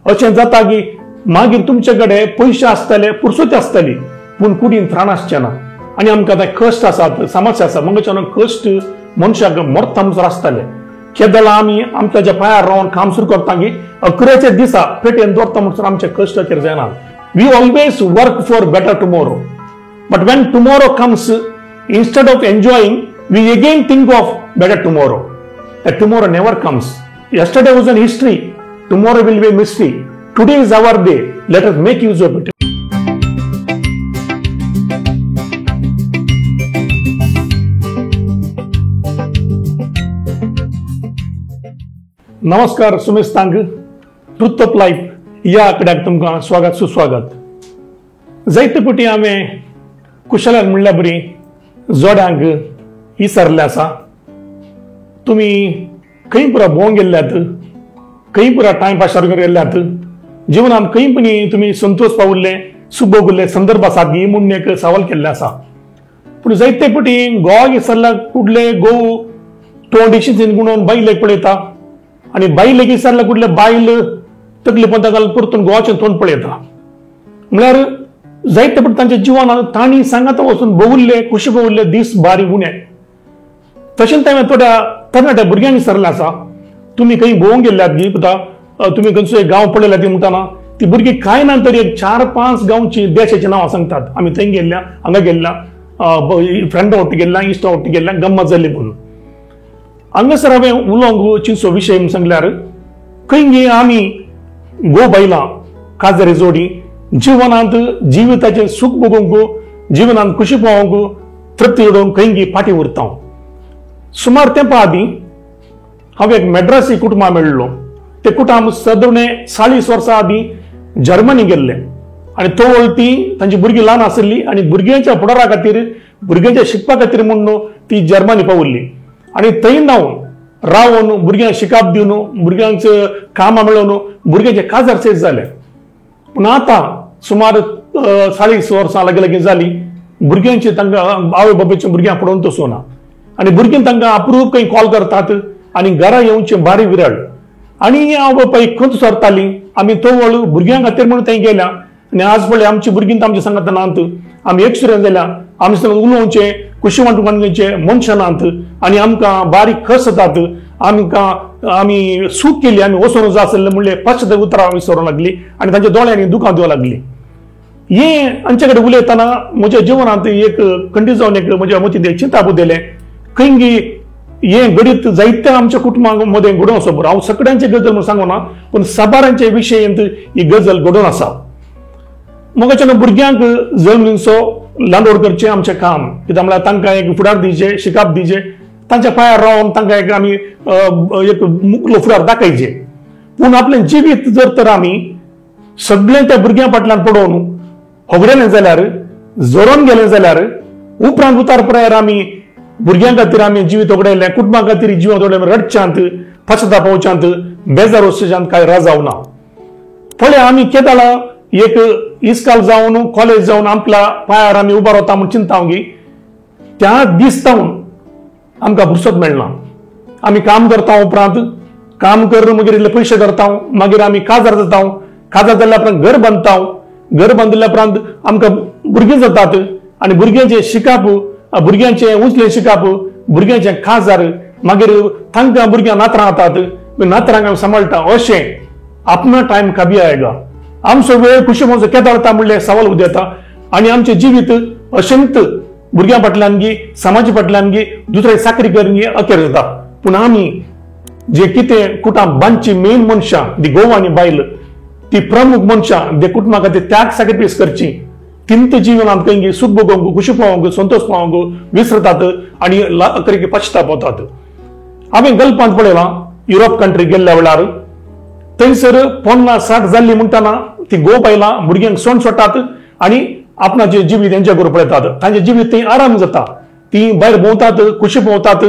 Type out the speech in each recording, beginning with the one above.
अशें जाता की मागीर तुमच्याकडे पयशे आसतले पुरसोती आसतली पूण कुडीन त्राण आसचें ना आनी आमकां आतां कश्ट आसात समस्या आसा मंगळच्यान कश्ट मनशाक मोर्ता म्हणसर आसतले केदला आमी आमच्या पांयार रावन काम सुरू करता की अकराचे दिसा पेटयेन दवरता म्हणसर आमचे कश्टाचेर जायना we always work for better tomorrow but when tomorrow comes instead of enjoying we again think of better tomorrow that tomorrow never comes yesterday was an history tomorrow will be a mystery today is our day let us make use of it नमस्कार सुमेश तांग truth of life या आंकड्याक तुमकां स्वागत सुस्वागत जायते फावटी हांवें कुशलान म्हणल्या बरी जोड्यांक विसरले आसा तुमी खंय पुरा भोंवंक गेल्ल्यात खंय पुरा टायमपासार गेल्ल्यात जिवनांत खंय पण तुमी संतोष पावुल्ले सुख भोगुल्ले संदर्भ आसात गी म्हणून एक सवाल केल्ले आसा पूण जायते फावटी घोवाक विसरल्यार कुडले घोव तोंड म्हणून बायलेक पळयता आनी बायलेक विसरल्यार कुडले बायल तकली पंता घालून परतून घोवाचें तोंड पळयता म्हळ्यार जायते पण तांच्या जिवनात तांणी सांगात वचून भोगुल्ले खुशी भोगुल्ले दीस बारी उणे तशेंच हांवें थोड्या तरणाट्या भुरग्यांक विसरलें आसा तुमी खंय भोवंक गेल्ल्यात गी तुमी खंयचो गांव पळयला ती म्हणटाना ती भुरगीं कांय ना तरी एक 4-5 गांवची देशाची नांवां सांगतात आमी थंय गेल्ल्या हांगा गेल्ल्या फ्रेंडा वट्टी गेल्ल्या इश्टा वट्टी गेल्ल्या गम्मत जाल्ली म्हणून हांगासर हांवें उलोवंक चिंतचो विशय म्हूण सांगल्यार खंय गे आमी गो बायलां काजरी जोडी जीवनांत जिविताचें सुख भोगूंक जीवनांत खुशी पावोवंक तृप्ती जोडूंक खंय फाटी उरता सुमार तेंपा आदीं हांव एक मद्रासी कुटुंबां मेळ्ळो ते कुटुंब सदणे 40 वर्सां आदीं जर्मनी गेल्ले आनी तो वळती तांची भुरगीं ल्हान आशिल्लीं आनी भुरग्यांच्या फुडारा खातीर भुरग्यांच्या शिकपा खातीर म्हणून ती जर्मनी पावुल्ली आनी थंय रावन भुरग्यांक शिकाप दिवन भुरग्यांचें कामां मेळोवन भुरग्यांचे काजार सेस जाले पूण आतां सुमार 40 वर्सां लागीं जाली भुरग्यांची तांकां आवय बापायच्या भुरग्यांक पडोवन तसोना आनी भुरगीं तांकां अप्रूप खंय कॉल करतात आनी घरा येवचें बारी विरळ आनी आवय बापाय खंत सरतालीं आमी तो वळ भुरग्यां खातीर म्हणून थंय गेल्या आनी आज पळय आमची भुरगीं आमच्या सांगात नात आमी एक्सपिरियन्स जाल्या आमी सांग उलोवचें खुशी वांटूचे मनशां नात आनी आमकां बारीक खस जातात आमी सूख केली आमी वचून आसले म्हणले पाश्चात्य उतरां विसरूंक लागली आनी तांच्या दोळ्यांनी दुखां दिवंक लागली हे हांचे कडेन उलयतना म्हज्या जिवनांत एक खंडीत जावन एक म्हज्या मतींत चिंता बुदेलें खंय हे घडीत जायत्या आमच्या कुटुंबां मदें घडोवन आसा बरो हांव सगळ्यांचे गजल म्हूण सांगना पूण साबारांचे विशयांत ही गजल घडोवन आसा मोगाच्यान भुरग्यांक जल्मसो लांडोड करचें आमचें काम कित्याक म्हळ्यार तांकां एक फुडार दिवचें शिकाप दिवचें तांच्या पांयार रावन तांकां एक आमी एक मुखलो फुडार दाखयचे पूण आपलें जिवीत जर तर आमी सगळें त्या भुरग्यां फाटल्यान पडोवन होगडेलें जाल्यार जोरोन गेलें जाल्यार उपरांत उतार प्रायर आमी भुरग्यां खातीर आमी जिवीत ओगडयलें कुटुंबा खातीर जिवीत ओगडयलें रडच्यांत पश्चाताप पावच्यांत बेजार वचच्यांत कांय राज जावना फळे आमी केदाळा एक इस्काल जावन कॉलेज जावन आपल्या पांयार आमी उबा रावता म्हूण चिंता गी त्या दिसतावन आमकां फुरसत मेळना आमी काम करता उपरांत काम करून मागीर इल्ले पयशे करता मागीर आमी काजार जाता काजार जाल्ल्या उपरांत घर बांदता घर बांदिल्ल्या उपरांत आमकां भुरगीं जातात आनी भुरग्यांचें शिकाप भुरग्यांचें उंचलें शिकाप भुरग्यांचें काजार मागीर तांकां भुरग्यां नातरां जातात नातरांक आमी सांबाळटा अशें आपणा टायम कभी आएगा आमचो वेळ खुशी म्हजो केदाळता म्हणलें सवाल उदेता आनी आमचें जिवीत अशेंत भुरग्यां फाटल्यान गी समाजा फाटल्यान गी दुसरे साकरी करून गी अखेर जाता पूण आमी जे कितें कुटुंब बांदची मेन मनशां दी घोव आनी बायल ती प्रमुख मनशां जे कुटुंबा खातीर त्याग सॅक्रिफायस करची तिंत जिवनांत खंय सूख भोगोवंक खुशी पावोवंक संतोष पावोवंक विसरतात आनी अखेरेक पश्चाताप पावतात हांवें गल्पांत पळयलां युरोप कंट्री गेल्ल्या वेळार थंयसर 50-60 जाल्ली म्हणटाना ती घोव बायलां भुरग्यांक सण सोडटात आनी आपणाचें जिवीत तेंच्या बरोबर पळयतात तांचें जिवीत थंय आराम जाता ती भायर भोंवतात खुशी भोंवतात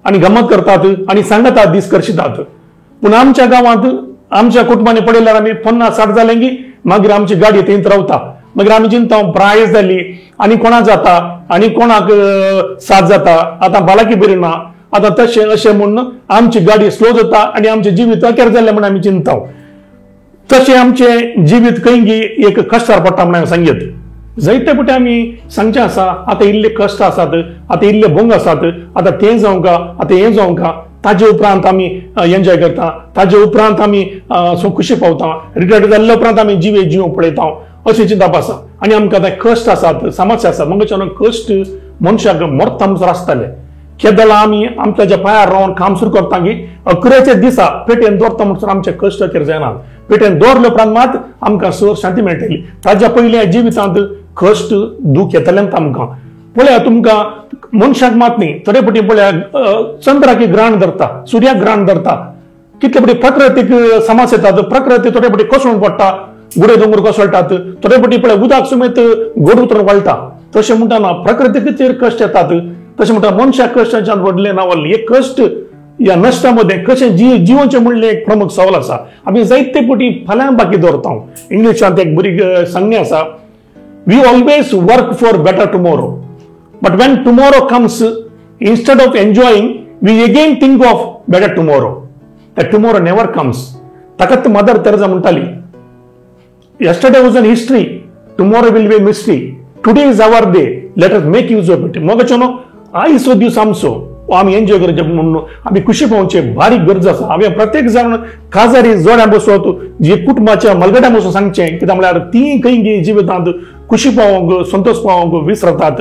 आनी गमत करतात आनी सांगतात दीस करशितात पूण आमच्या गांवांत आमच्या कुटुंबांनी पळयल्यार आमी 50-60 जालें की मागीर आमची गाडी थंयच रावता मागीर आमी चिंता प्रायस जाली आनी कोणाक जाता आनी कोणाक साथ जाता आतां बालाकी बरी ना आता तशें अशें म्हणून आमची गाडी स्लो जाता आनी आमचें जिवीत अखेर जाल्लें म्हणून आमी चिंता तसे आमचे जिवीत कैंगी एक कश्टार पडटा म्हणून सांगत जायते पटी आमी सांगचे आसा आता इल्ले कश्ट आसात आता इल्ले भोंग आसात आता ते जावं का आता हे जावं का ताजे उपरांत आमी एन्जॉय करता ताजे उपरांत आमी खुशी पावता रिटायर्ड जाल्ले उपरांत आमी जीव पळयता अशी चिंता आसा आनी आमकां आतां कश्ट आसात समस्या आसा मग कश्ट मनशाक मरता म्हणसर आसताले केदला आमी आमच्या पायार रावन काम सुरू करता की 11चे दिसा पेटेन दवरता म्हणसर आमचे कश्ट जायना पेटेन दवरले उपरांत मात आमकां सर शांती मेळटली ताज्या पयल्या जिवितांत कश्ट दूख येतलेंत आमकां पळया तुमकां मनशाक मात न्ही तरेपटी पळया चंद्राक ग्रहण धरता सूर्याक ग्रहण धरता कितले पटी प्रकृतीक समस्या येतात प्रकृती तरेपटी कोसळून पडटा गुडे दोंगर कोसळटात तरेपटी पळय उदक समेत गोड उतर वळटा तशें म्हणटाना प्रकृतीचेर कश्ट येतात तशें म्हणटा मनशाक कश्टाच्यान व्हडले नावल हे कश्ट या नश्टामध्ये कशें जिवोवचें म्हणलें एक प्रमुख सवाल आसा आमी जायते पटी फाल्यां बाकी दवरता इंग्लिशांत एक बरी संज्ञा आसा we always work for better tomorrow but when tomorrow comes instead of enjoying we again think of better tomorrow that tomorrow never comes ताकाच मदर तेरेसा म्हणटाली yesterday was an history tomorrow will be a mystery today is our day let us make use of it मोगचनो आयचो दीस आमचो आमी enjoy करचे म्हणून आमी खुशी पावचे भारी गरज आसा आमी प्रत्येक जाण काजारी जोड्या बसोत जी कुटुंबाच्या मलगड्या बसून सांगचे कित्याक म्हळ्यार ती खंय जिवितांत खुशी पावोंक संतोष पावोंक विसरतात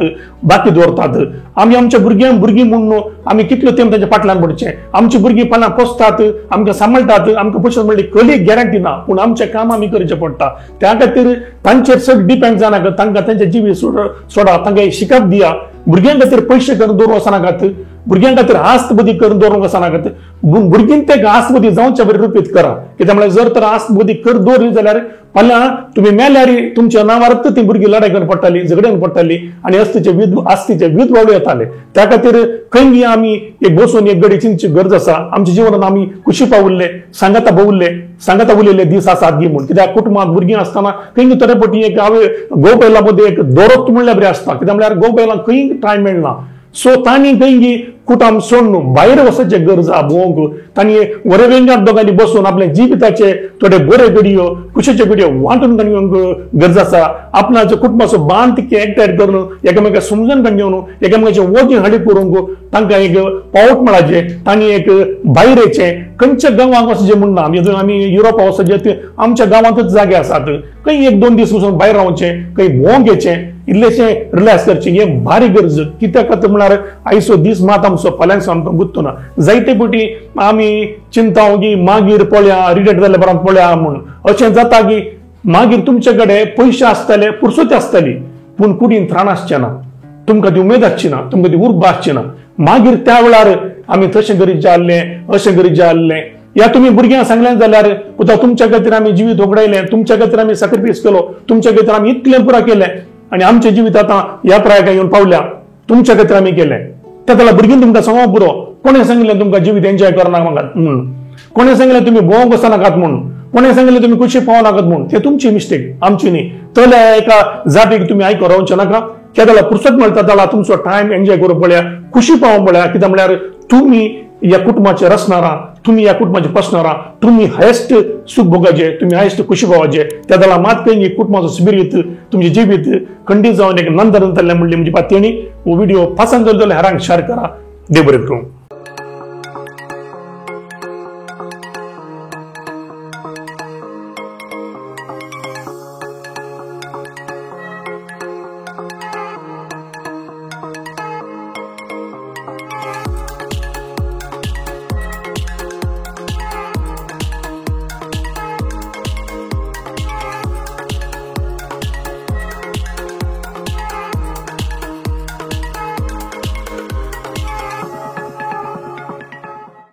बाकी दवरतात आमी आमच्या भुरगीं म्हणून आमी कितलो तेंप तांच्या फाटल्यान पडचे आमची भुरगीं फाल्यां पोसतात आमकां सांबाळटात आमकां पयशे म्हणली खरी गॅरंटी ना पूण आमचें काम आमी करचें पडटा त्या खातीर तांचेर सगळें डिपेंड जानाका तांकां तांचे जिवी सोडा तांकां शिकप दिया भुरग्यां खातीर पयशे करून दवरूं वचनाकात भुरग्यां खातीर आस्त बदी करून दवरूंक वचनाकात भुरगीं ते आस्त बदी जावच्या बरें रुपीत करा कित्याक म्हळ्यार जर तर आस्त बदी कर दवरली जाल्यार फाल्यां तुमी मेल्यार तुमच्या नांवार ती भुरगीं लढाई करून पडटाली झगड्यान पडटाली आनी आस्तीचे विधवाडू येताले त्या खातीर खंय आमी एक बसून एक घडी चिंतची गरज आसा आमच्या जिवनांत आमी खुशी पावुल्ले सांगाता उलयले दीस आसात गी म्हूण कित्याक कुटुंबांत भुरगीं आसतना खंय तरेपटी एक हांवें गोव बैला मदीं एक दोरोत म्हणल्यार बरें आसता कित्याक म्हळ्यार गोव बैलांक खंय टायम मेळना सो तांणी खंय कुटुंब सोडून भायर वचचे गरज आहा भोवंक तांणी वरेवेंगार दोगांनी बसून आपल्या जिविताचे थोडे बरे घडयो खुशेचे घडयो वांटून घेवंक गरज आसा आपणाच्या कुटुंबाचो बांद एकठांय करून एकामेकाक समजून घेवन एकामेकाचे वोजी हाडी करूंक तांकां एक पावट मेळाचे तांणी एक भायर येचे खंयच्या गांवांक वचचें म्हणना आमी युरोपा वचचे आमच्या गांवांतच जागे आसात खंय 1-2 दीस वचून भायर रावचे खंय भोवंक घेवचें इल्लेशें रिलॅक्स करचें हे भारी गरज कित्याक खातीर म्हळ्यार आयचो दीस मात आमचो फाल्यांचो आमकां गुंतूना जायते पटी आमी चिंता की मागीर पळया रिटायर्ड जाल्या उपरांत पळया म्हूण अशें जाता की मागीर तुमचे कडेन पयशे आसतले पुरसोती आसतली पूण कुडीन त्राण आसचें ना तुमकां ती उमेद आसची ना तुमकां ती उर्बा आसची ना मागीर त्या वेळार आमी तशें करीत जाल्लें अशें करीत जाल्लें या तुम्ही भुरग्यांक सांगलें जाल्यार पुता तुमच्या खातीर आमी जिवीत उगडायलें तुमच्या खातीर आमी सॅक्रिफायस केलो तुमच्या खातीर आमी इतलें पुरा केलें आनी आमचें जिवीत आतां ह्या प्रायाक येवन पावल्या तुमच्या खातीर आमी केलें त्या जाल्यार भुरगीं तुमकां सांगो पुरो कोणें सांगलें तुमकां जिवीत एन्जॉय करनाका म्हणून कोणें सांगलें तुमी भोवंक वचनाकात म्हणून कोणें सांगलें तुमी खुशी पावनाकात म्हणून ते तुमची मिस्टेक आमची न्ही तल्या एका जातीक तुमी आयको रावचे नाका त्या जाल्यार पुरसत मेळटा जाल्यार तुमचो टायम एन्जॉय करूंक पळया खुशी पावोंक पळया कित्याक म्हळ्यार तुमी या कुटुंबाचे रचणारा तुम्ही या कुटुंबाचे पसणारा तुम्ही हायेस्ट सुख भोगाचे तुम्ही हायेस्ट खुशी पावचे त्या जाल्यार मात काही कुटुंबाचो स्पिरीट तुमचे जिवीत खंडीत जावन एक नंतर म्हणली म्हणजे तेणी हो व्हिडिओ पासन जर हेरांक शेअर करा देव बरें करूं.